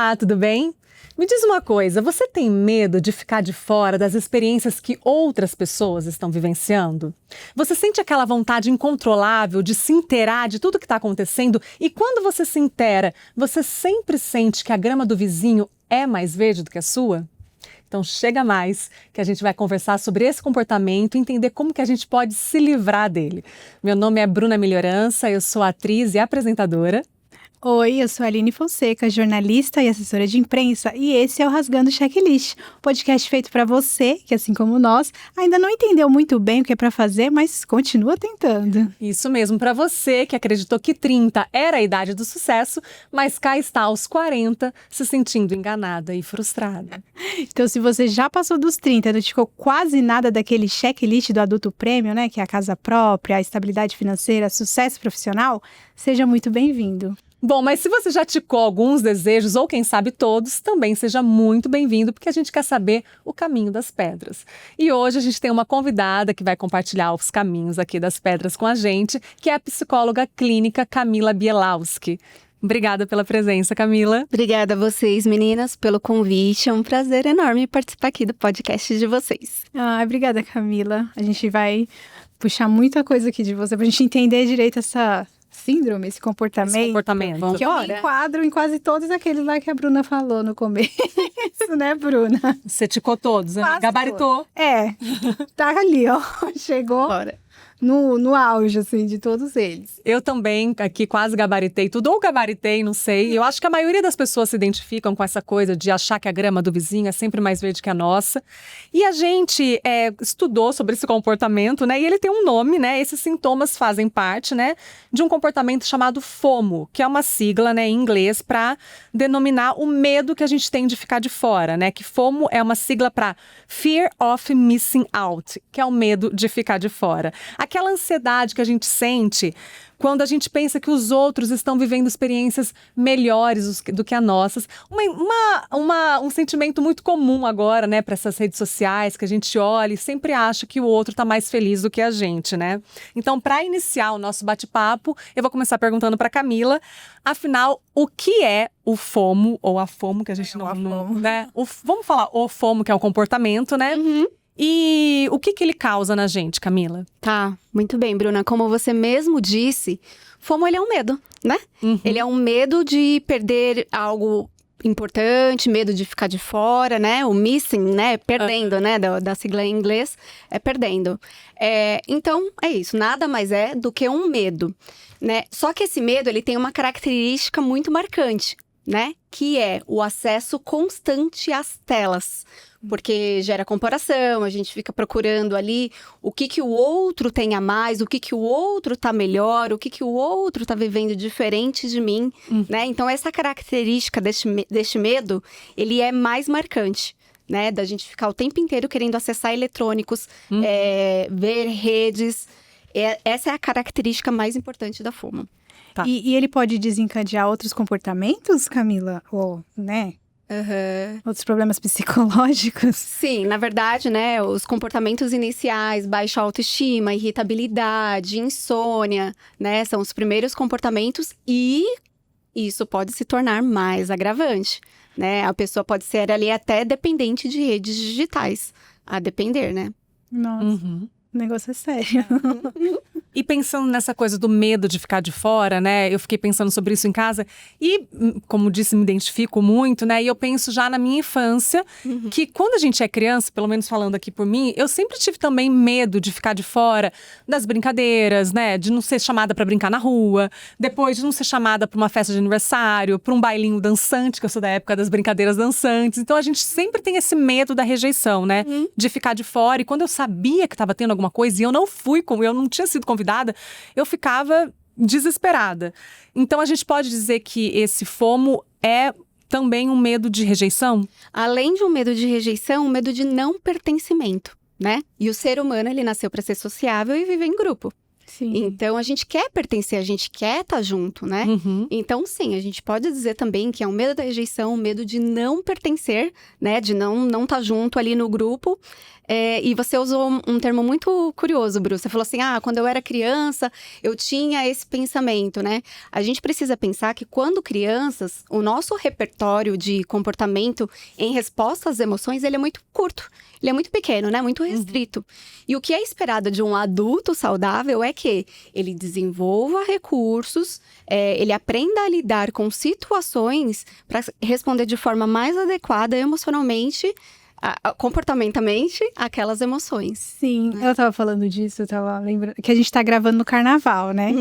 Olá, tudo bem? Me diz uma coisa, você tem medo de ficar de fora das experiências que outras pessoas estão vivenciando? Você sente aquela vontade incontrolável de se inteirar de tudo que está acontecendo e quando você se inteira, você sempre sente que a grama do vizinho é mais verde do que a sua? Então chega mais, que a gente vai conversar sobre esse comportamento e entender como que a gente pode se livrar dele. Meu nome é Bruna Melhorança, eu sou atriz e apresentadora. Oi, eu sou a Aline Fonseca, jornalista e assessora de imprensa, e esse é o Rasgando Checklist, podcast feito para você, que assim como nós, ainda não entendeu muito bem o que é para fazer, mas continua tentando. Isso mesmo, para você que acreditou que 30 era a idade do sucesso, mas cá está aos 40, se sentindo enganada e frustrada. Então, se você já passou dos 30, não ficou quase nada daquele checklist do adulto prêmio, né, que é a casa própria, a estabilidade financeira, sucesso profissional, seja muito bem-vindo. Bom, mas se você já ticou alguns desejos, ou quem sabe todos, também seja muito bem-vindo, porque a gente quer saber o caminho das pedras. E hoje a gente tem uma convidada que vai compartilhar os caminhos aqui das pedras com a gente, que é a psicóloga clínica Camila Bielawski. Obrigada pela presença, Camila. Obrigada a vocês, meninas, pelo convite. É um prazer enorme participar aqui do podcast de vocês. Obrigada, Camila. A gente vai puxar muita coisa aqui de você pra gente entender direito essa síndrome, esse comportamento. Que eu me enquadro em quase todos aqueles lá que a Bruna falou no começo, né, Bruna? Você ticou todos, né? Gabaritou. Tá ali, ó. Chegou. Bora. No auge, assim, de todos eles. Eu também aqui quase gabaritei tudo, ou gabaritei, não sei. Eu acho que a maioria das pessoas se identificam com essa coisa de achar que a grama do vizinho é sempre mais verde que a nossa. E a gente estudou sobre esse comportamento, né? E ele tem um nome, né? Esses sintomas fazem parte, né? De um comportamento chamado FOMO, que é uma sigla, né, em inglês, para denominar o medo que a gente tem de ficar de fora, né? Que FOMO é uma sigla para Fear of Missing Out, que é o medo de ficar de fora. Aquela ansiedade que a gente sente quando a gente pensa que os outros estão vivendo experiências melhores do que as nossas. Um sentimento muito comum agora, né, para essas redes sociais, que a gente olha e sempre acha que o outro está mais feliz do que a gente, né? Então, para iniciar o nosso bate-papo, eu vou começar perguntando para Camila, afinal, o que é o FOMO, ou a FOMO, que a gente né? Vamos falar o FOMO, que é o comportamento, né? Uhum. E o que ele causa na gente, Camila? Tá, muito bem, Bruna. Como você mesmo disse, FOMO, ele é um medo, né? Uhum. Ele é um medo de perder algo importante, medo de ficar de fora, né? O missing, né? Perdendo, né? Da sigla em inglês, é perdendo. Então, é isso. Nada mais é do que um medo, né? Só que esse medo, ele tem uma característica muito marcante, né? Que é o acesso constante às telas. Porque gera comparação, a gente fica procurando ali o que o outro tem a mais, o que o outro tá melhor, o que o outro tá vivendo diferente de mim, né? Então, essa característica deste medo, ele é mais marcante, né? Da gente ficar o tempo inteiro querendo acessar eletrônicos, ver redes. Essa é a característica mais importante da FOMO. Tá. E ele pode desencadear outros comportamentos, Camila? Ou, né? Uhum. Outros problemas psicológicos? Sim, na verdade, né, os comportamentos iniciais, baixa autoestima, irritabilidade, insônia, né, são os primeiros comportamentos e isso pode se tornar mais agravante, né? A pessoa pode ser ali até dependente de redes digitais, a depender, né? Nossa, o negócio é sério. E pensando nessa coisa do medo de ficar de fora, né? Eu fiquei pensando sobre isso em casa e, como disse, me identifico muito, né? E eu penso já na minha infância, que quando a gente é criança, pelo menos falando aqui por mim, eu sempre tive também medo de ficar de fora das brincadeiras, né? De não ser chamada pra brincar na rua, depois de não ser chamada pra uma festa de aniversário, pra um bailinho dançante, que eu sou da época das brincadeiras dançantes. Então a gente sempre tem esse medo da rejeição, né? De ficar de fora. E quando eu sabia que tava tendo alguma coisa e eu não tinha sido convidada, eu ficava desesperada. Então, a gente pode dizer que esse FOMO é também um medo de rejeição? Além de um medo de rejeição, um medo de não pertencimento, né? E o ser humano, ele nasceu para ser sociável e viver em grupo. Sim. Então, a gente quer pertencer, a gente quer estar junto, né? Então, sim, a gente pode dizer também que é um medo da rejeição, um medo de não pertencer, né? De não estar junto ali no grupo. E você usou um termo muito curioso, Bru. Você falou assim, quando eu era criança, eu tinha esse pensamento, né? A gente precisa pensar que quando crianças, o nosso repertório de comportamento em resposta às emoções, ele é muito curto. Ele é muito pequeno, né? Muito restrito. E o que é esperado de um adulto saudável é que ele desenvolva recursos, ele aprenda a lidar com situações para responder de forma mais adequada emocionalmente, comportamentalmente, aquelas emoções. Sim, eu tava falando disso, eu tava lembrando que a gente tá gravando no carnaval, né?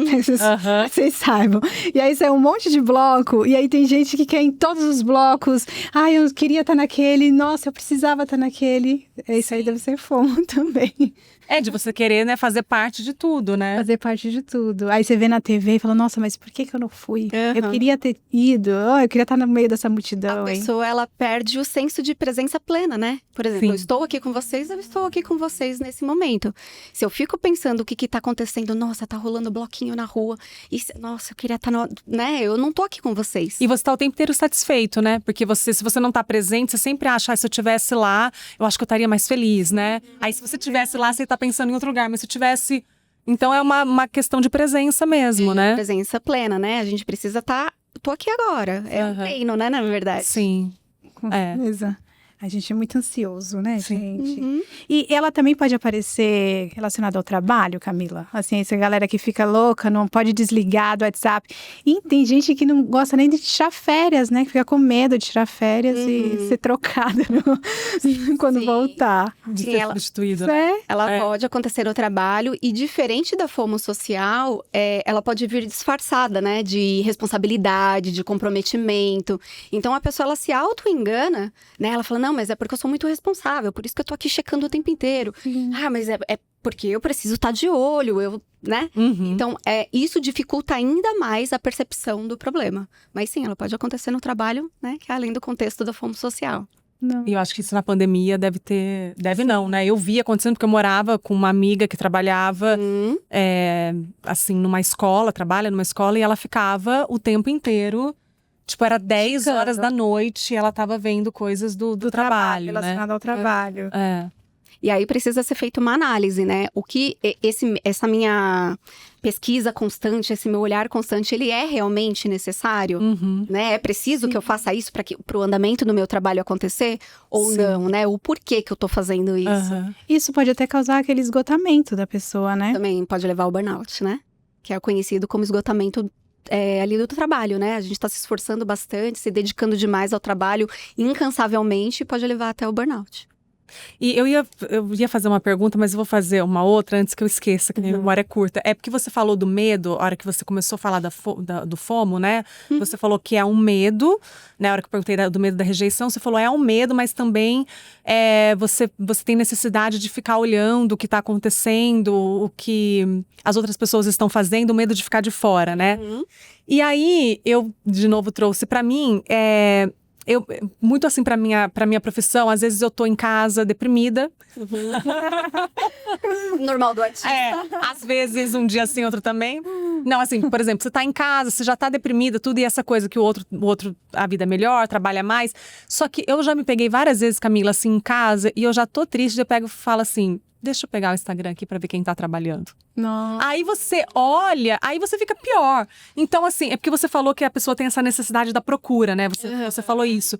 Vocês saibam. E aí saiu um monte de bloco, e aí tem gente que quer em todos os blocos. Eu queria estar naquele, nossa, eu precisava estar naquele. Isso aí deve ser FOMO também. De você querer, né, fazer parte de tudo, né? Fazer parte de tudo. Aí você vê na TV e fala, nossa, mas por que eu não fui? Eu queria ter ido, eu queria estar no meio dessa multidão. A pessoa, ela perde o senso de presença plena, né? Por exemplo, eu estou aqui com vocês, eu estou aqui com vocês nesse momento. Se eu fico pensando o que tá acontecendo, nossa, tá rolando bloquinho na rua, nossa, eu queria estar, né? Eu não tô aqui com vocês. E você tá o tempo inteiro satisfeito, né? Porque se você não tá presente, você sempre acha, se eu tivesse lá, eu acho que eu estaria mais feliz, né? Aí se você tivesse lá, você tá pensando em outro lugar, mas se tivesse... Então é uma questão de presença mesmo, né? Presença plena, né? A gente precisa tô aqui agora. É um treino, né, na verdade. Sim. Com certeza. A gente é muito ansioso, né, Sim. gente? E ela também pode aparecer relacionada ao trabalho, Camila? Assim, essa galera que fica louca, não pode desligar do WhatsApp. E tem gente que não gosta nem de tirar férias, né? Que fica com medo de tirar férias e ser trocada quando voltar. De ser substituída. Ela pode acontecer no trabalho e, diferente da FOMO social, ela pode vir disfarçada, né? De responsabilidade, de comprometimento. Então, a pessoa, ela se auto-engana, né? Ela fala, não, mas é porque eu sou muito responsável, por isso que eu tô aqui checando o tempo inteiro. Mas é porque eu preciso estar de olho, né? Então, isso dificulta ainda mais a percepção do problema. Mas sim, ela pode acontecer no trabalho, né? Que é além do contexto da FOMO social. E eu acho que isso na pandemia deve não, né? Eu vi acontecendo porque eu morava com uma amiga que trabalhava, assim, trabalha numa escola, e ela ficava o tempo inteiro. Tipo, era 10 horas da noite e ela tava vendo coisas do trabalho, relacionado ao trabalho. E aí precisa ser feita uma análise, né? O que essa minha pesquisa constante, esse meu olhar constante, ele é realmente necessário? Né? É preciso que eu faça isso para o andamento do meu trabalho acontecer? Ou não, né? O porquê que eu tô fazendo isso? Isso pode até causar aquele esgotamento da pessoa, né? Também pode levar ao burnout, né? Que é conhecido como esgotamento ali do trabalho, né? A gente tá se esforçando bastante, se dedicando demais ao trabalho incansavelmente, pode levar até o burnout. E eu ia fazer uma pergunta, mas eu vou fazer uma outra antes que eu esqueça, que a minha memória é curta. É porque você falou do medo, a hora que você começou a falar do FOMO, né? Você falou que é um medo, né? A hora que eu perguntei do medo da rejeição, você falou é um medo, mas também você tem necessidade de ficar olhando o que tá acontecendo, o que as outras pessoas estão fazendo, o medo de ficar de fora, né? E aí, eu, de novo, trouxe pra mim... muito assim, pra minha profissão, às vezes eu tô em casa deprimida. Normal do artista. Às vezes um dia assim, outro também. Não, assim, por exemplo, você tá em casa, você já tá deprimida, tudo, e essa coisa que o outro, a vida é melhor, trabalha mais. Só que eu já me peguei várias vezes, Camila, assim, em casa, e eu já tô triste, eu pego e falo assim, deixa eu pegar o Instagram aqui pra ver quem tá trabalhando. Nossa. Aí você olha, aí você fica pior. Então, assim, é porque você falou que a pessoa tem essa necessidade da procura, né? Você falou isso.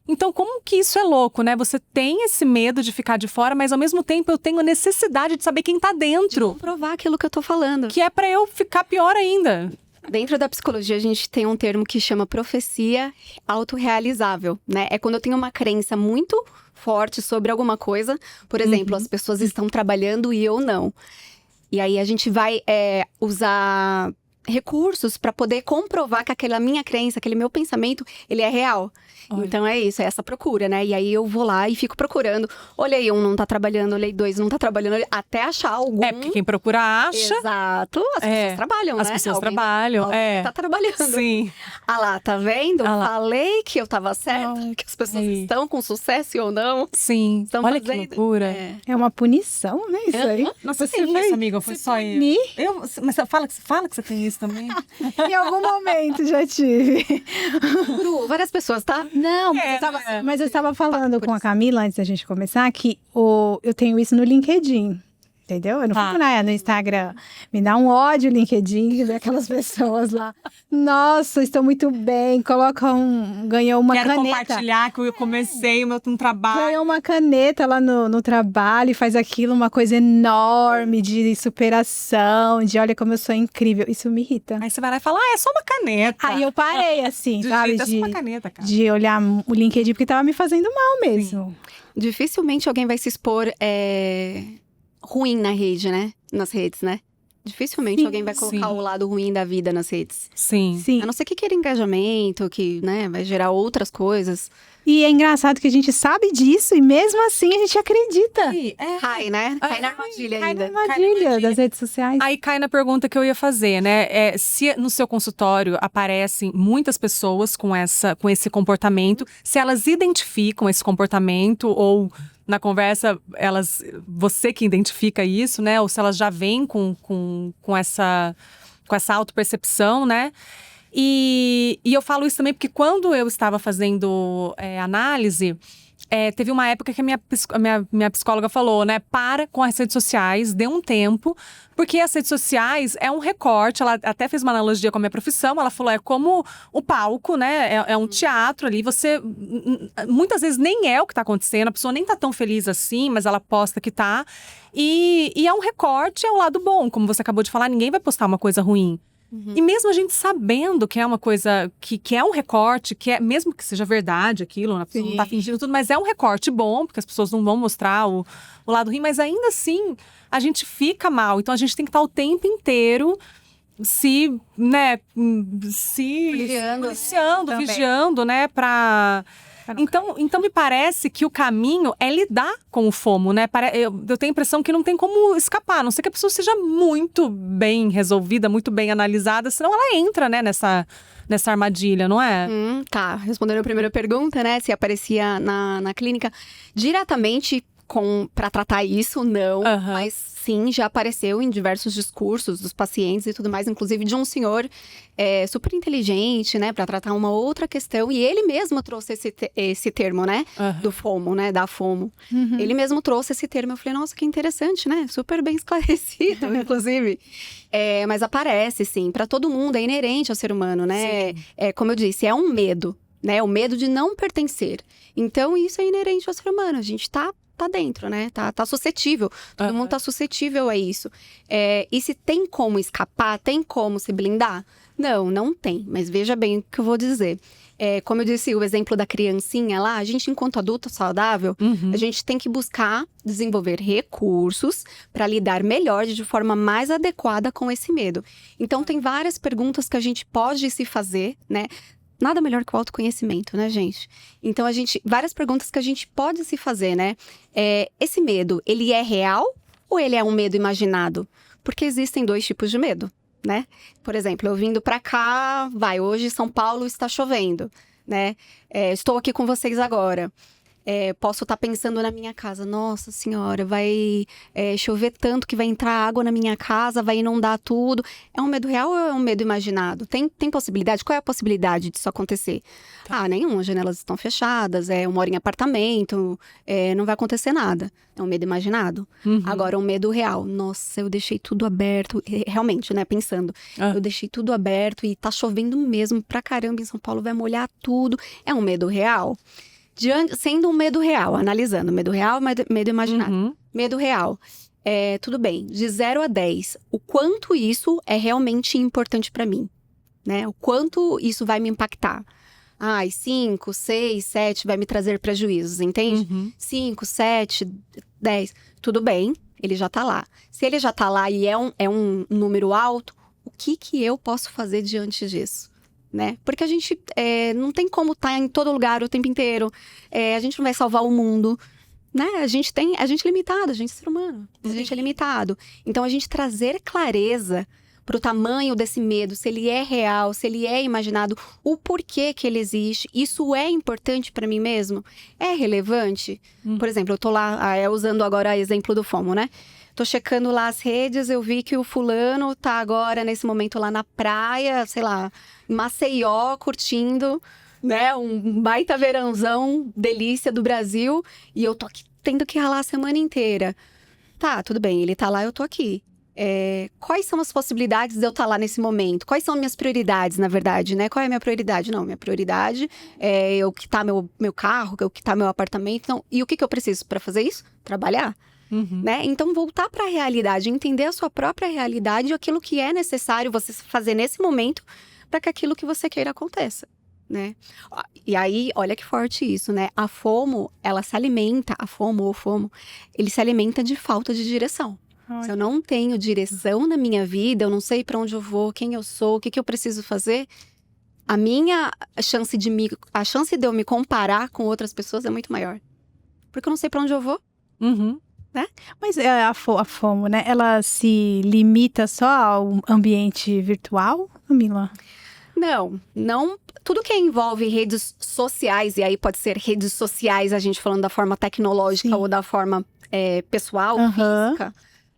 Então, como que isso é louco, né? Você tem esse medo de ficar de fora, mas ao mesmo tempo eu tenho a necessidade de saber quem tá dentro. De comprovar aquilo que eu tô falando. Que é pra eu ficar pior ainda. Dentro da psicologia, a gente tem um termo que chama profecia autorrealizável, né? É quando eu tenho uma crença muito forte sobre alguma coisa. Por exemplo, as pessoas estão trabalhando e eu não. E aí a gente vai usar recursos para poder comprovar que aquela minha crença, aquele meu pensamento, ele é real. Olha. Então é isso, é essa procura, né? E aí eu vou lá e fico procurando. Olhei um, não tá trabalhando, olhei dois, não tá trabalhando, até achar algum. Porque quem procura acha. Exato, as pessoas trabalham, né? As pessoas trabalham, tá trabalhando. Sim. Ah lá, tá vendo? Falei que eu tava certa, que as pessoas estão com sucesso ou não. Sim, olha que loucura. É uma punição, né, isso aí? Nossa, você fez isso, amiga, foi só eu. Mas fala que você tem isso. isso também? Em algum momento já tive. Bru, várias pessoas, tá? Não, mas eu estava falando com a Camila antes da gente começar que eu tenho isso no LinkedIn. Entendeu? Eu não fico no Instagram. Me dá um ódio o LinkedIn, ver aquelas pessoas lá. Nossa, estou muito bem. Ganhou uma caneta. Quero compartilhar que eu comecei um trabalho. Ganhou uma caneta lá no trabalho e faz aquilo, uma coisa enorme de superação, de olha como eu sou incrível. Isso me irrita. Aí você vai lá e fala, é só uma caneta. Aí eu parei, assim, sabe? É só uma caneta, cara. De olhar o LinkedIn, porque tava me fazendo mal mesmo. Sim. Dificilmente alguém vai se expor ruim na rede, né? Nas redes, né? Dificilmente alguém vai colocar o lado ruim da vida nas redes. Sim. A não ser que queira engajamento, que, né, vai gerar outras coisas. E é engraçado que a gente sabe disso e mesmo assim a gente acredita. Cai, né? Cai na armadilha ainda. Cai na armadilha das redes sociais. Aí cai na pergunta que eu ia fazer, né? Se no seu consultório aparecem muitas pessoas com esse comportamento, se elas identificam esse comportamento ou na conversa você que identifica isso, né? Ou se elas já vêm com essa autopercepção, né? E eu falo isso também porque quando eu estava fazendo análise, teve uma época que a minha psicóloga falou, né? Para com as redes sociais, dê um tempo, porque as redes sociais é um recorte. Ela até fez uma analogia com a minha profissão. Ela falou, é como o palco, né? É um teatro ali. Você, muitas vezes, nem é o que está acontecendo. A pessoa nem está tão feliz assim, mas ela posta que tá. E é um recorte, é o lado bom. Como você acabou de falar, ninguém vai postar uma coisa ruim. E mesmo a gente sabendo que é uma coisa, que é um recorte, mesmo que seja verdade aquilo, a pessoa não tá fingindo tudo, mas é um recorte bom, porque as pessoas não vão mostrar o lado ruim, mas ainda assim, a gente fica mal. Então a gente tem que estar o tempo inteiro policiando, vigiando, né, Então me parece que o caminho é lidar com o FOMO, né? Eu tenho a impressão que não tem como escapar, a não ser que a pessoa seja muito bem resolvida, muito bem analisada, senão ela entra, né, nessa armadilha, não é? Tá, respondendo a primeira pergunta, né, se aparecia na clínica diretamente para tratar isso, não, mas sim, já apareceu em diversos discursos dos pacientes e tudo mais, inclusive de um senhor super inteligente, né, para tratar uma outra questão, e ele mesmo trouxe esse termo, né, do FOMO, né, da FOMO. Ele mesmo trouxe esse termo, eu falei, nossa, que interessante, né, super bem esclarecido, inclusive. Mas aparece, sim, para todo mundo, é inerente ao ser humano, né, como eu disse, é um medo, né, o medo de não pertencer. Então, isso é inerente ao ser humano, a gente tá dentro, né? Tá suscetível. Todo mundo tá suscetível a isso. E se tem como escapar, tem como se blindar? Não tem. Mas veja bem o que eu vou dizer. Como eu disse, o exemplo da criancinha lá, a gente, enquanto adulto saudável, a gente tem que buscar desenvolver recursos para lidar melhor, de forma mais adequada com esse medo. Então, tem várias perguntas que a gente pode se fazer, né? Nada melhor que o autoconhecimento, né, gente? Então, várias perguntas que a gente pode se fazer, né? Esse medo, ele é real ou ele é um medo imaginado? Porque existem dois tipos de medo, né? Por exemplo, eu vindo pra cá, hoje São Paulo está chovendo, né? Estou aqui com vocês agora. Posso estar pensando na minha casa, nossa senhora, vai chover tanto que vai entrar água na minha casa, vai inundar tudo. É um medo real ou é um medo imaginado? Tem possibilidade? Qual é a possibilidade disso acontecer? Nenhuma, as janelas estão fechadas, eu moro em apartamento, não vai acontecer nada. É um medo imaginado. Agora, um medo real. Nossa, eu deixei tudo aberto, realmente, né, pensando. Eu deixei tudo aberto e tá chovendo mesmo pra caramba em São Paulo, vai molhar tudo. É um medo real? Sendo um medo real, analisando medo real, medo imaginado. Medo real, tudo bem, de 0 a 10, o quanto isso é realmente importante para mim, né? O quanto isso vai me impactar. 5, 6, 7 vai me trazer prejuízos, entende? 5, 7, 10, tudo bem, ele já tá lá. Se ele já tá lá e é um número alto, o que eu posso fazer diante disso? Né? Porque a gente não tem como estar em todo lugar o tempo inteiro. A gente não vai salvar o mundo, né? A gente é limitado, a gente é ser humano. A gente é limitado. Então, a gente trazer clareza para o tamanho desse medo, se ele é real, se ele é imaginado, o porquê que ele existe, isso é importante para mim mesmo? É relevante? Por exemplo, eu tô lá, usando agora o exemplo do FOMO, né? tô checando lá as redes, eu vi que o fulano tá agora, nesse momento, lá na praia, sei lá, em Maceió, curtindo, né? Um baita verãozão, delícia do Brasil. E eu tô aqui tendo que ralar a semana inteira. Tá, tudo bem, ele tá lá, eu tô aqui. Quais são as possibilidades de eu estar lá nesse momento? Quais são minhas prioridades, na verdade, né? Qual é a minha prioridade? Não, minha prioridade é eu quitar meu carro, eu quitar meu apartamento. Então, e o que eu preciso para fazer isso? Trabalhar. Né? Então, voltar para a realidade, entender a sua própria realidade e aquilo que é necessário você fazer nesse momento para que aquilo que você queira aconteça. Né? E aí, olha que forte isso, né? A FOMO, ela se alimenta, a FOMO ou FOMO, ele se alimenta de falta de direção. Se eu não tenho direção na minha vida, eu não sei para onde eu vou, quem eu sou, o que eu preciso fazer, a chance de eu me comparar com outras pessoas é muito maior. Porque eu não sei para onde eu vou. Né? Mas a FOMO, né? Ela se limita só ao ambiente virtual, Camila? Não. Tudo que envolve redes sociais, e aí pode ser redes sociais, a gente falando da forma tecnológica Sim. ou da forma pessoal, física,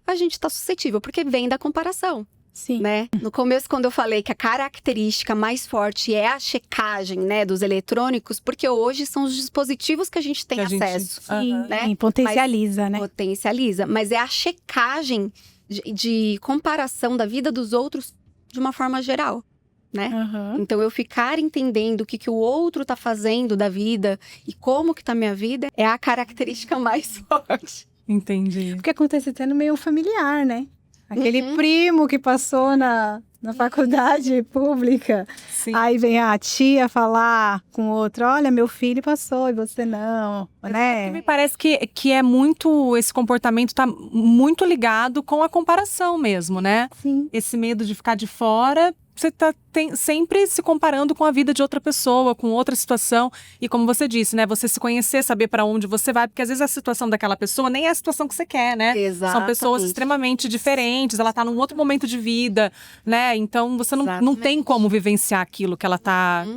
a gente está suscetível, porque vem da comparação. Sim. Né? No começo, quando eu falei que a característica mais forte é a checagem, né, dos eletrônicos, porque hoje são os dispositivos que a gente tem acesso. Né? Potencializa, né? Potencializa, mas é a checagem de comparação da vida dos outros de uma forma geral. Né? Então, eu ficar entendendo o que o outro tá fazendo da vida e como que tá a minha vida é a característica mais forte. Entendi. Porque acontece até no meio familiar, né? Aquele primo que passou na faculdade pública. Sim. Aí vem a tia falar com o outro, olha, meu filho passou e você não, né? Me parece que é muito, esse comportamento tá muito ligado com a comparação mesmo, né? Sim. Esse medo de ficar de fora, você tá sempre se comparando com a vida de outra pessoa, com outra situação. E como você disse, né? Você se conhecer, saber para onde você vai. Porque às vezes a situação daquela pessoa nem é a situação que você quer, né? Exatamente. São pessoas extremamente diferentes. Ela tá num outro momento de vida, né? Então, você não tem como vivenciar aquilo que ela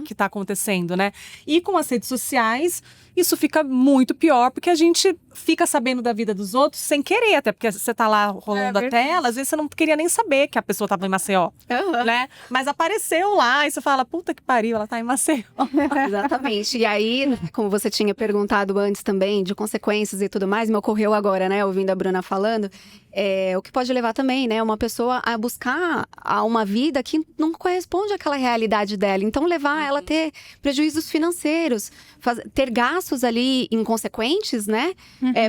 que tá acontecendo, né? E com as redes sociais, isso fica muito pior. Porque a gente fica sabendo da vida dos outros sem querer. Até porque você tá lá rolando a tela. Às vezes você não queria nem saber que a pessoa tava em Maceió, né? Mas apareceu lá e você fala, puta que pariu, ela tá em Maceió. Exatamente. E aí, como você tinha perguntado antes também, de consequências e tudo mais, me ocorreu agora, né, ouvindo a Bruna falando, o que pode levar também, né, uma pessoa a buscar uma vida que não corresponde àquela realidade dela. Então, levar ela a ter prejuízos financeiros, ter gastos ali inconsequentes, né,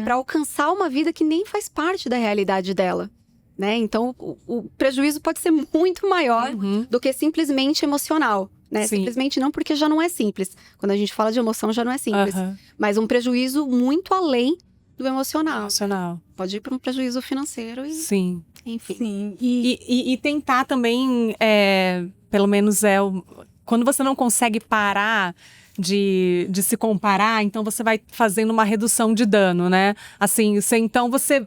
para alcançar uma vida que nem faz parte da realidade dela. Né? Então, o prejuízo pode ser muito maior do que simplesmente emocional. Né? Simplesmente não, porque já não é simples. Quando a gente fala de emoção, já não é simples. Mas um prejuízo muito além do emocional. Pode ir para um prejuízo financeiro e... Sim. Enfim. Sim. E tentar também, pelo menos quando você não consegue parar de se comparar, então você vai fazendo uma redução de dano, né? Assim, então você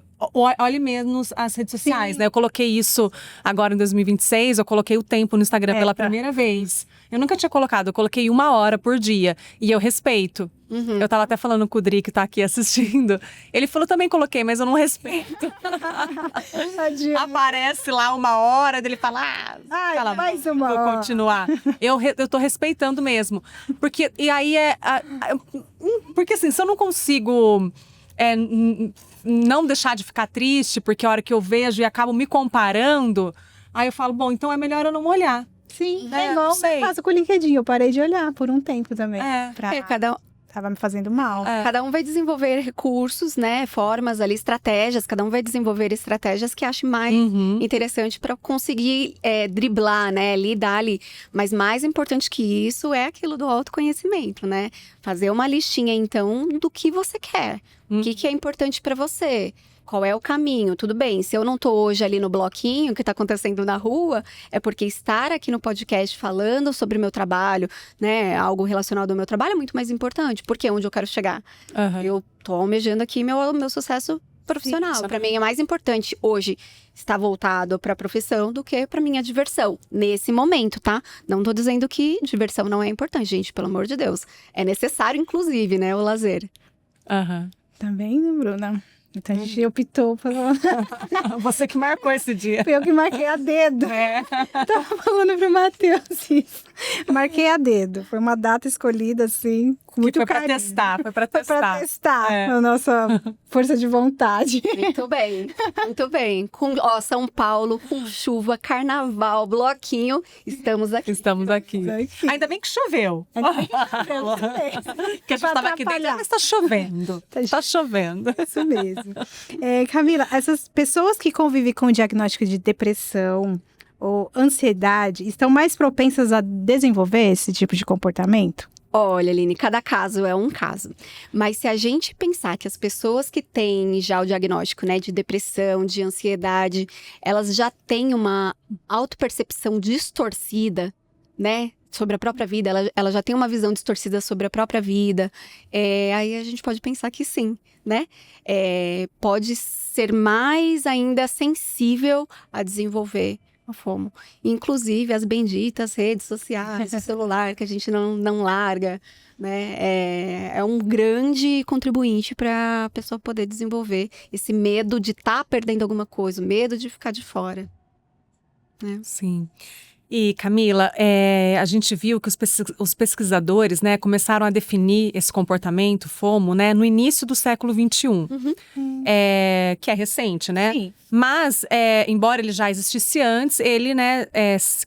olhe menos as redes sociais, né? Eu coloquei isso agora em 2026, eu coloquei o tempo no Instagram pela primeira vez. Eu nunca tinha colocado, eu coloquei 1 hora por dia. E eu respeito. Eu tava até falando com o Dri, que tá aqui assistindo. Ele falou, também coloquei, mas eu não respeito. Aparece lá 1 hora, dele fala, mais uma vou hora. continuar. Eu tô respeitando mesmo. Porque, e aí porque assim, se eu não consigo não deixar de ficar triste, porque a hora que eu vejo e acabo me comparando, aí eu falo, bom, então é melhor eu não olhar. Sim, igual eu faço com o LinkedIn, eu parei de olhar por um tempo também. Tava me fazendo mal. Cada um vai desenvolver recursos, né, formas ali, estratégias, cada um vai desenvolver estratégias que ache mais interessante para conseguir driblar, né, lidar ali. Mas mais importante que isso é aquilo do autoconhecimento, né? Fazer uma listinha, então, do que você quer. O que é importante para você. Qual é o caminho? Tudo bem, se eu não tô hoje ali no bloquinho, o que tá acontecendo na rua, é porque estar aqui no podcast falando sobre o meu trabalho, né, algo relacionado ao meu trabalho é muito mais importante, porque é onde eu quero chegar. Eu tô almejando aqui meu sucesso profissional. Para mim é mais importante hoje estar voltado para a profissão do que para minha diversão, nesse momento, tá? Não tô dizendo que diversão não é importante, gente, pelo amor de Deus. É necessário, inclusive, né, o lazer. Também, Bruna? Então a gente optou pela... Você que marcou esse dia. Foi eu que marquei a dedo. Tava falando pro Matheus isso. Marquei a dedo. Foi uma data escolhida, assim, com muito carinho. Foi pra testar a nossa força de vontade. Muito bem, muito bem. São Paulo, com chuva, carnaval, bloquinho, estamos aqui. Estamos aqui. Ainda bem que choveu. Que a gente tava aqui dentro, mas tá chovendo. Tá chovendo. Isso mesmo. Camila, essas pessoas que convivem com o diagnóstico de depressão ou ansiedade estão mais propensas a desenvolver esse tipo de comportamento? Olha, Aline, cada caso é um caso. Mas se a gente pensar que as pessoas que têm já o diagnóstico, né, de depressão, de ansiedade, elas já têm uma autopercepção distorcida, né, sobre a própria vida, ela já tem uma visão distorcida sobre a própria vida, aí a gente pode pensar que sim, né? Pode ser mais ainda sensível a desenvolver a FOMO. Inclusive as benditas redes sociais, o celular que a gente não larga, né? É um grande contribuinte para a pessoa poder desenvolver esse medo de estar perdendo alguma coisa, o medo de ficar de fora. Né? Sim. E, Camila, a gente viu que os pesquisadores, né, começaram a definir esse comportamento FOMO, né, no início do século XXI, que é recente, né? Sim. Mas, embora ele já existisse antes, ele, né,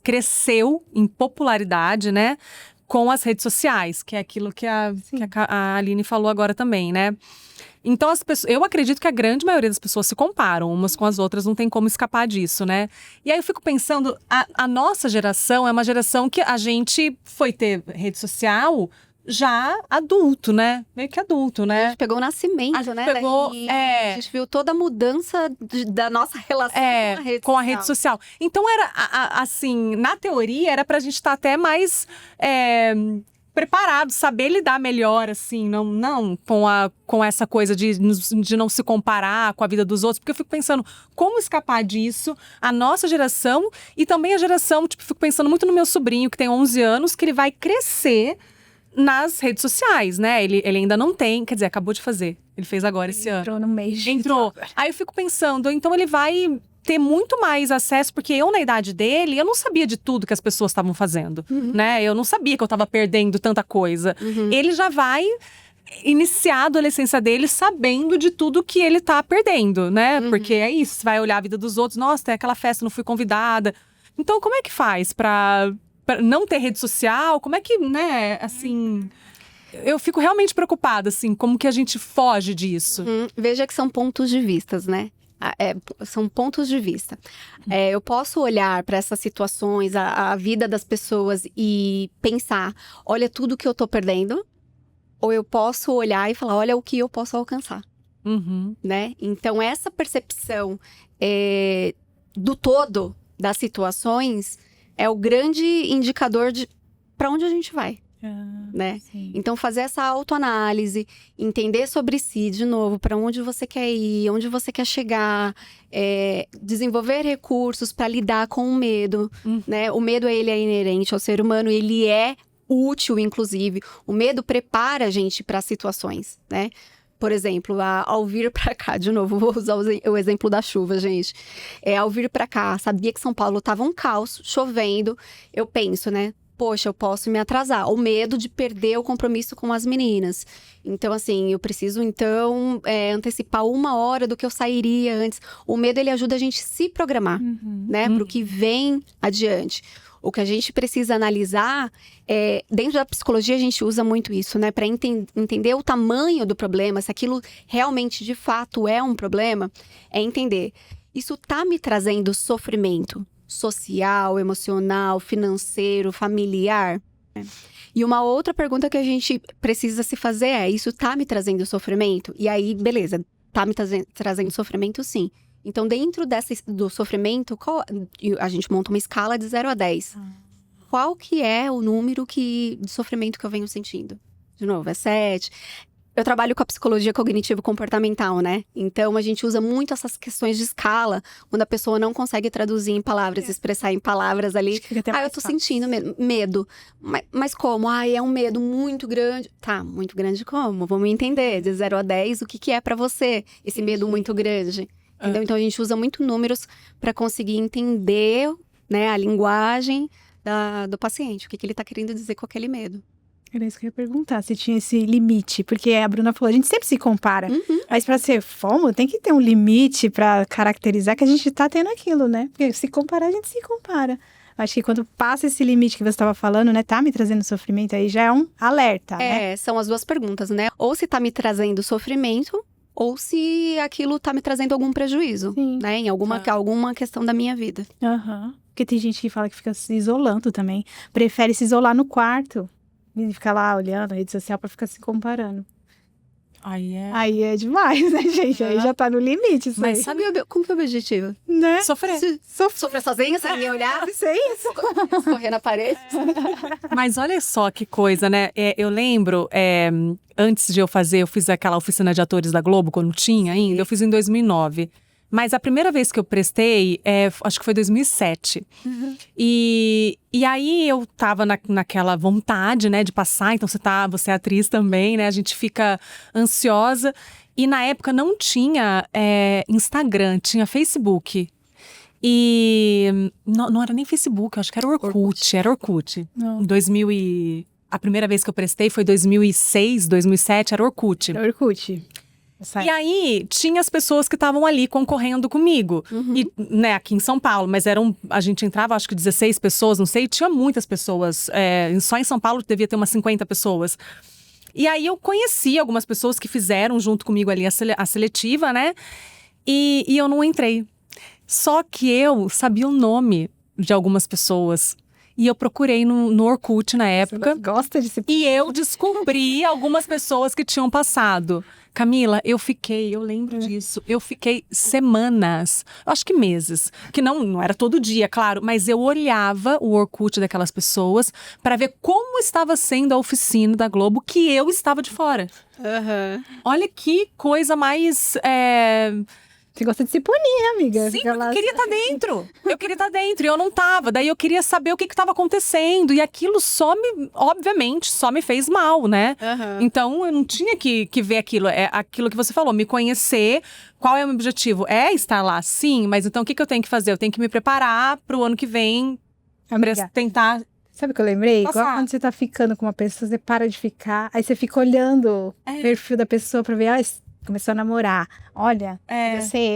cresceu em popularidade, né, com as redes sociais, que é aquilo que a Aline falou agora também, né? Então, eu acredito que a grande maioria das pessoas se comparam umas com as outras, não tem como escapar disso, né? E aí eu fico pensando, a nossa geração é uma geração que a gente foi ter rede social já adulto, né? Meio que adulto, né? A gente pegou o nascimento, né? A gente viu toda a mudança da nossa relação com a rede social. Então, era, assim, na teoria, era pra gente estar até mais... preparado, saber lidar melhor, assim, não com essa coisa de não se comparar com a vida dos outros, porque eu fico pensando como escapar disso, a nossa geração e também a geração, tipo, fico pensando muito no meu sobrinho, que tem 11 anos, que ele vai crescer nas redes sociais, né? Ele ainda não tem, quer dizer, acabou de fazer, ele fez agora esse ano. Entrou no mês. Entrou. Aí eu fico pensando, então ele vai ter muito mais acesso, porque eu, na idade dele, eu não sabia de tudo que as pessoas estavam fazendo, né? Eu não sabia que eu estava perdendo tanta coisa. Ele já vai iniciar a adolescência dele sabendo de tudo que ele tá perdendo, né? Porque é isso, você vai olhar a vida dos outros, nossa, tem aquela festa, não fui convidada. Então, como é que faz pra não ter rede social? Como é que, né, assim... Eu fico realmente preocupada, assim, como que a gente foge disso. Veja que são pontos de vistas, né? São pontos de vista. Eu posso olhar para essas situações, a vida das pessoas e pensar, olha tudo que eu tô perdendo, ou eu posso olhar e falar, olha o que eu posso alcançar, né? Então essa percepção do todo das situações é o grande indicador de para onde a gente vai. Né? Então fazer essa autoanálise, entender sobre si de novo, para onde você quer ir, onde você quer chegar, desenvolver recursos para lidar com o medo, né? O medo ele é inerente ao ser humano, ele é útil, inclusive. O medo prepara a gente para situações, né? Por exemplo, ao vir para cá, de novo, vou usar o exemplo da chuva, gente. Ao vir para cá, sabia que São Paulo estava um caos, chovendo, eu penso, né? Poxa, eu posso me atrasar. O medo de perder o compromisso com as meninas. Então, assim, eu preciso, então, antecipar 1 hora do que eu sairia antes. O medo, ele ajuda a gente a se programar, né? Para o que vem adiante. O que a gente precisa analisar, dentro da psicologia a gente usa muito isso, né? Para entender o tamanho do problema, se aquilo realmente, de fato, é um problema, é entender. Isso tá me trazendo sofrimento social, emocional, financeiro, familiar? E uma outra pergunta que a gente precisa se fazer isso tá me trazendo sofrimento? E aí, beleza, tá me trazendo sofrimento, sim. Então, dentro do sofrimento, a gente monta uma escala de 0 a 10. Qual que é o número de sofrimento que eu venho sentindo? De novo, é 7. Eu trabalho com a psicologia cognitivo-comportamental, né? Então, a gente usa muito essas questões de escala, quando a pessoa não consegue traduzir em palavras, expressar em palavras ali. Eu tô sentindo medo. Mas como? É um medo muito grande. Tá, muito grande como? Vamos entender, de 0 a 10, o que é pra você esse medo muito grande? Entendeu? Então, a gente usa muito números para conseguir entender, né, a linguagem do paciente. O que ele tá querendo dizer com aquele medo. Era isso que eu ia perguntar, se tinha esse limite. Porque a Bruna falou, a gente sempre se compara. Mas pra ser FOMO, tem que ter um limite pra caracterizar que a gente tá tendo aquilo, né? Porque se comparar, a gente se compara. Acho que quando passa esse limite que você estava falando, né? Tá me trazendo sofrimento, aí já é um alerta, né? São as duas perguntas, né? Ou se tá me trazendo sofrimento, ou se aquilo tá me trazendo algum prejuízo, né? Em alguma questão da minha vida. Porque tem gente que fala que fica se isolando também. Prefere se isolar no quarto. E ficar lá olhando a rede social pra ficar se comparando. Aí é demais, né, gente? Aí já tá no limite isso. Mas sabe como que é o objetivo? Né? Sofrer sozinha, sem ninguém olhar. Isso é isso. Correr na parede. Mas olha só que coisa, né? Eu lembro, antes de eu fiz aquela oficina de atores da Globo, quando tinha ainda. Eu fiz em 2009. Mas a primeira vez que eu prestei, acho que foi 2007. E aí eu tava naquela vontade, né, de passar. Então você é atriz também, né? A gente fica ansiosa. E na época não tinha Instagram, tinha Facebook. E não era nem Facebook, eu acho que era Orkut. Era Orkut. Em 2000 a primeira vez que eu prestei foi 2006, 2007, era Orkut. Era Orkut. E aí, tinha as pessoas que estavam ali concorrendo comigo. E, né, aqui em São Paulo, mas a gente entrava, acho que 16 pessoas, não sei, e tinha muitas pessoas. Só em São Paulo devia ter umas 50 pessoas. E aí, eu conheci algumas pessoas que fizeram junto comigo ali a seletiva, né? E eu não entrei. Só que eu sabia o nome de algumas pessoas. E eu procurei no Orkut na época. Você gosta de se... E eu descobri algumas pessoas que tinham passado. Camila, eu lembro disso, eu fiquei semanas, acho que meses, que não era todo dia, claro, mas eu olhava o Orkut daquelas pessoas para ver como estava sendo a oficina da Globo que eu estava de fora. Olha que coisa mais... Você gosta de se punir, amiga. Sim, eu queria estar dentro. Eu queria estar dentro e eu não estava. Daí eu queria saber o que estava acontecendo. E aquilo obviamente, só me fez mal, né? Então eu não tinha que ver aquilo. É aquilo que você falou, me conhecer. Qual é o meu objetivo? É estar lá, sim. Mas então o que eu tenho que fazer? Eu tenho que me preparar para o ano que vem. Amiga, tentar... Sabe o que eu lembrei? Igual quando você tá ficando com uma pessoa, você para de ficar. Aí você fica olhando o perfil da pessoa pra ver... começou a namorar. Olha,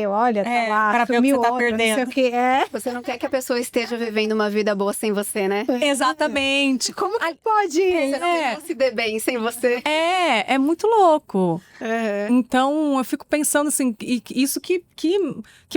olha, tá lá, para ver o que você tá perdendo. Não sei o que Você não quer que a pessoa esteja vivendo uma vida boa sem você, né? Exatamente. Como que pode? Você não tem como se dê bem sem você. É muito louco. Então, eu fico pensando assim, isso que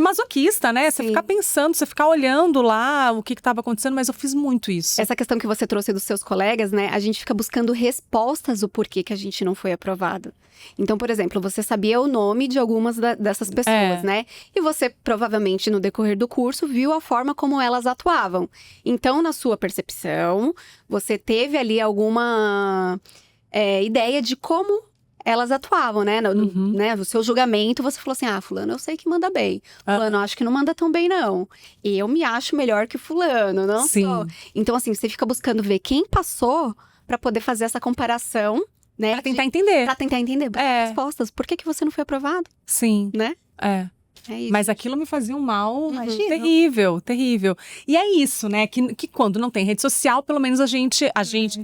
masoquista, né? Você ficar pensando, você ficar olhando lá o que estava acontecendo, mas eu fiz muito isso. Essa questão que você trouxe dos seus colegas, né? A gente fica buscando respostas do porquê que a gente não foi aprovado. Então, por exemplo, você sabia o nome de algumas dessas pessoas, né? E você, provavelmente, no decorrer do curso, viu a forma como elas atuavam. Então, na sua percepção, você teve ali alguma ideia de como elas atuavam, né? No seu julgamento, você falou assim, fulano eu sei que manda bem. Fulano eu acho que não manda tão bem, não. E eu me acho melhor que fulano, não sou. Então, assim, você fica buscando ver quem passou para poder fazer essa comparação, né? Pra tentar entender. Pra tentar entender. Respostas. Por que você não foi aprovado? Sim. Né? É isso. Mas aquilo me fazia um mal terrível, terrível. E é isso, né? Que quando não tem rede social, pelo menos a gente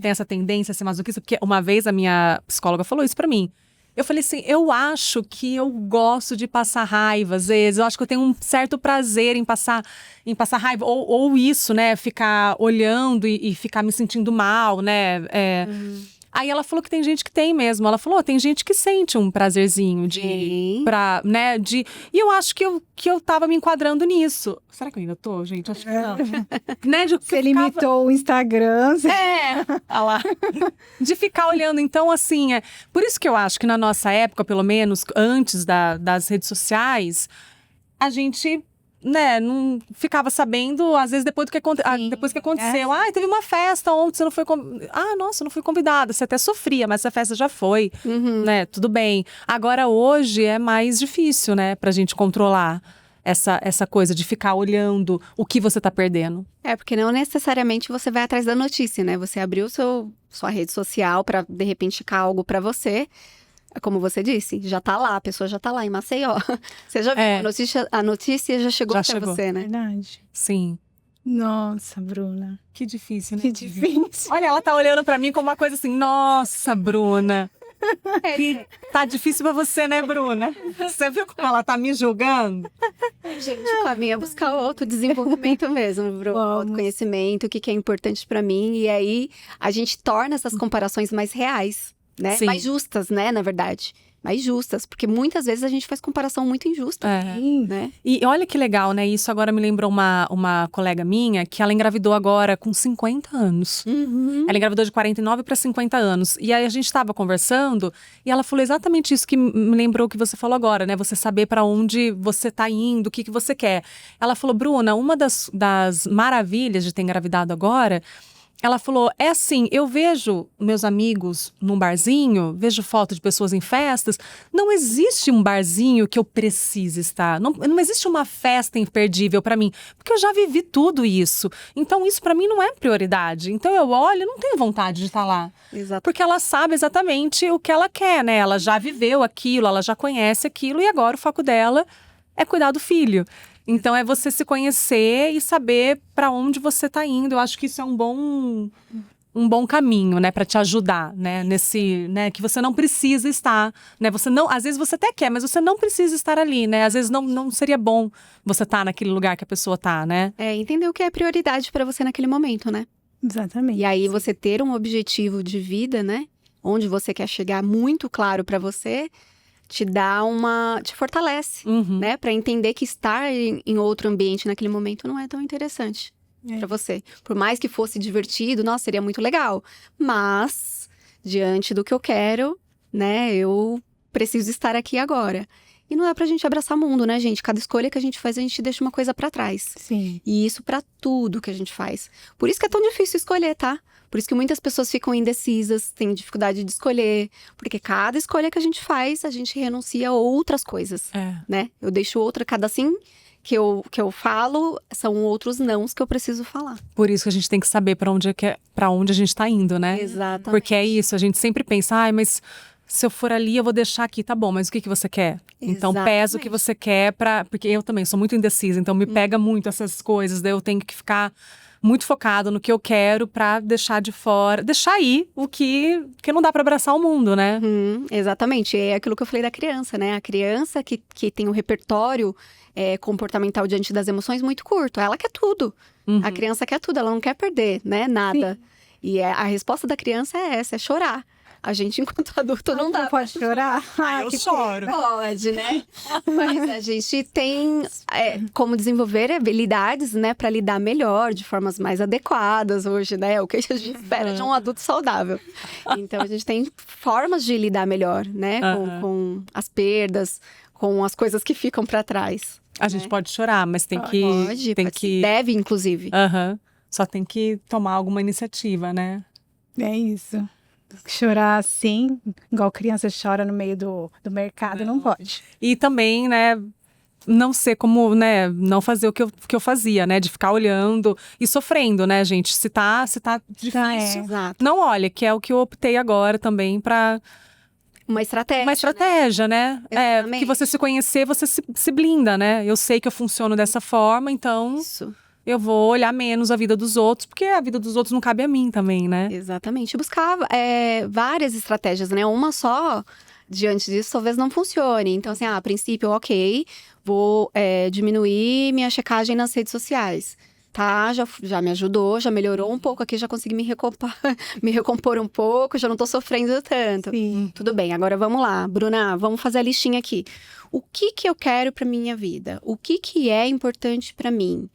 tem essa tendência a ser masoquista. Porque uma vez a minha psicóloga falou isso pra mim. Eu falei assim, eu acho que eu gosto de passar raiva, às vezes. Eu acho que eu tenho um certo prazer em passar raiva. Ou isso, né? Ficar olhando e ficar me sentindo mal, né? Aí ela falou que tem gente que tem mesmo. Ela falou, tem gente que sente um prazerzinho Sim. E eu acho que eu tava me enquadrando nisso. Será que eu ainda tô, gente? Acho que não. Né? Você limitou o Instagram. Olha lá. De ficar olhando. Então, assim, por isso que eu acho que na nossa época, pelo menos, antes das redes sociais, a gente né, não ficava sabendo, às vezes, depois que aconteceu. Teve uma festa ontem, você não foi nossa, não fui convidada. Você até sofria, mas essa festa já foi, né? Tudo bem. Agora, hoje, é mais difícil, né, pra gente controlar essa coisa de ficar olhando o que você tá perdendo. Porque não necessariamente você vai atrás da notícia, né? Você abriu sua rede social pra, de repente, ficar algo pra você. Como você disse, já tá lá, a pessoa já tá lá em Maceió. Você já viu, a notícia já chegou até você, né? Verdade. Sim. Nossa, Bruna. Que difícil, né? Que difícil. Olha, ela tá olhando pra mim como uma coisa assim, nossa, Bruna. Tá difícil pra você, né, Bruna? Você viu como ela tá me julgando? Gente, o caminho é buscar autodesenvolvimento mesmo, Bruna. Autoconhecimento, o que é importante pra mim. E aí, a gente torna essas comparações mais reais. Né? Mais justas, né, na verdade. Mais justas, porque muitas vezes a gente faz comparação muito injusta. Né? E olha que legal, né? Isso agora me lembrou uma colega minha, que ela engravidou agora com 50 anos. Ela engravidou de 49 para 50 anos. E aí a gente estava conversando e ela falou exatamente isso que me lembrou o que você falou agora, né? Você saber para onde você tá indo, o que você quer. Ela falou, Bruna, uma das maravilhas de ter engravidado agora... Ela falou, assim, eu vejo meus amigos num barzinho, vejo foto de pessoas em festas, não existe um barzinho que eu precise estar, não existe uma festa imperdível pra mim, porque eu já vivi tudo isso. Então isso pra mim não é prioridade. Então eu olho, não tenho vontade de estar lá. Exato. Porque ela sabe exatamente o que ela quer, né? Ela já viveu aquilo, ela já conhece aquilo e agora o foco dela é cuidar do filho. Então, é você se conhecer e saber para onde você tá indo. Eu acho que isso é um bom caminho, né? Para te ajudar, né? Nesse, né? Que você não precisa estar, né? Você não, às vezes você até quer, mas você não precisa estar ali, né? Às vezes não seria bom você estar naquele lugar que a pessoa tá, né? Entender o que é prioridade para você naquele momento, né? Exatamente. E aí, você ter um objetivo de vida, né? Onde você quer chegar muito claro para você... te fortalece, né? Pra entender que estar em outro ambiente naquele momento não é tão interessante pra você. Por mais que fosse divertido, nossa, seria muito legal. Mas, diante do que eu quero, né? Eu preciso estar aqui agora. E não é pra gente abraçar o mundo, né, gente? Cada escolha que a gente faz, a gente deixa uma coisa pra trás. Sim. E isso pra tudo que a gente faz. Por isso que é tão difícil escolher, tá? Por isso que muitas pessoas ficam indecisas, têm dificuldade de escolher. Porque cada escolha que a gente faz, a gente renuncia a outras coisas, né? Eu deixo outra, cada sim que eu falo, são outros nãos que eu preciso falar. Por isso que a gente tem que saber pra onde a gente tá indo, né? Exatamente. Porque é isso, a gente sempre pensa, mas... Se eu for ali, eu vou deixar aqui, tá bom, mas o que você quer? Exatamente. Então, pesa o que você quer porque eu também sou muito indecisa, então me pega muito essas coisas, daí eu tenho que ficar muito focado no que eu quero pra deixar de fora, deixar aí o que não dá pra abraçar o mundo, né? Exatamente, é aquilo que eu falei da criança, né? A criança que tem um repertório comportamental diante das emoções muito curto, ela quer tudo. A criança quer tudo, ela não quer perder, né? Nada. Sim. E a resposta da criança é essa, é chorar. A gente, enquanto adulto, não dá. Pode chorar? Eu choro. Pode, né? Mas a gente tem como desenvolver habilidades, né? Pra lidar melhor, de formas mais adequadas hoje, né? O que a gente espera de um adulto saudável. Então, a gente tem formas de lidar melhor, né? Com as perdas, com as coisas que ficam pra trás. A gente pode chorar, mas tem que... Deve, inclusive. Só tem que tomar alguma iniciativa, né? É isso. Chorar assim, igual criança chora no meio do mercado, não pode. E também, né, não ser como, né, não fazer o que eu fazia, né, de ficar olhando e sofrendo, né, gente? Se tá difícil, não olha, que é o que eu optei agora também pra... Uma estratégia. Uma estratégia, né? Exatamente. Que você se conhecer, você se blinda, né? Eu sei que eu funciono dessa forma, então... Isso. Eu vou olhar menos a vida dos outros, porque a vida dos outros não cabe a mim também, né? Exatamente. Buscar várias estratégias, né? Uma só, diante disso, talvez não funcione. Então, assim, a princípio, ok, vou diminuir minha checagem nas redes sociais. Tá, já me ajudou, já melhorou um pouco aqui, já consegui me recompor um pouco, já não tô sofrendo tanto. Sim. Tudo bem, agora vamos lá. Bruna, vamos fazer a listinha aqui. O que eu quero pra minha vida? O que é importante pra mim?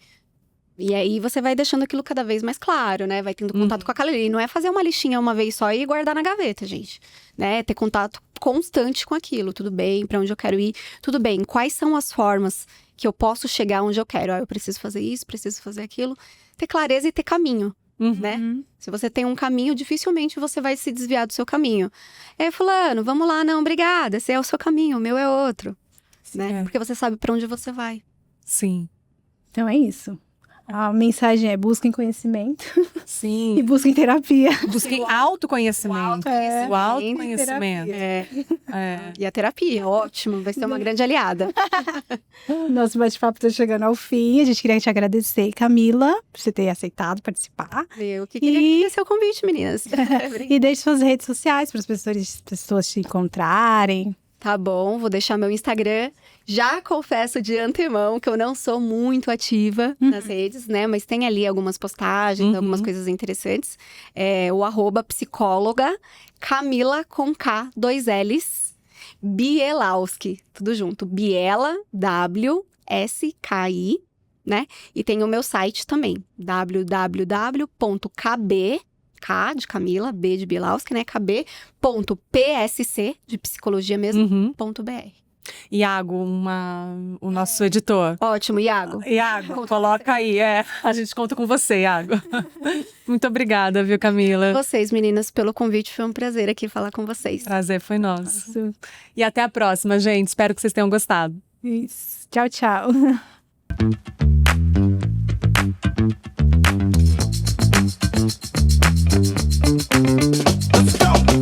E aí você vai deixando aquilo cada vez mais claro, né? Vai tendo contato com aquela ali. Não é fazer uma listinha uma vez só e guardar na gaveta, gente. Né? Ter contato constante com aquilo. Tudo bem, pra onde eu quero ir. Tudo bem, quais são as formas que eu posso chegar onde eu quero? Eu preciso fazer isso, preciso fazer aquilo. Ter clareza e ter caminho, né? Se você tem um caminho, dificilmente você vai se desviar do seu caminho. Fulano, vamos lá, não, obrigada. Esse é o seu caminho, o meu é outro. Né? Porque você sabe pra onde você vai. Sim. Então é isso. A mensagem é: busquem conhecimento. Sim. E busquem terapia. Busquem autoconhecimento. O autoconhecimento. E a terapia, ótimo. Vai ser uma grande aliada. Nosso bate-papo está chegando ao fim. A gente queria te agradecer, Camila, por você ter aceitado participar. Eu que queria agradecer o convite, meninas. E deixe suas redes sociais para as pessoas te encontrarem. Tá bom, vou deixar meu Instagram. Já confesso de antemão que eu não sou muito ativa nas redes, né? Mas tem ali algumas postagens, algumas coisas interessantes. O @psicóloga Camila com K, 2 L's, Bielawski, tudo junto. Biela, WSKI, né? E tem o meu site também, www.kb, K de Camila, B de Bielawski, né? kb.psc, de psicologia mesmo, .br. Iago, o nosso editor. Ótimo, Iago. Iago, coloca aí, a gente conta com você, Iago. Muito obrigada, viu, Camila? Vocês, meninas, pelo convite, foi um prazer aqui falar com vocês. Prazer foi nosso. E até a próxima, gente. Espero que vocês tenham gostado. Isso. Tchau, tchau.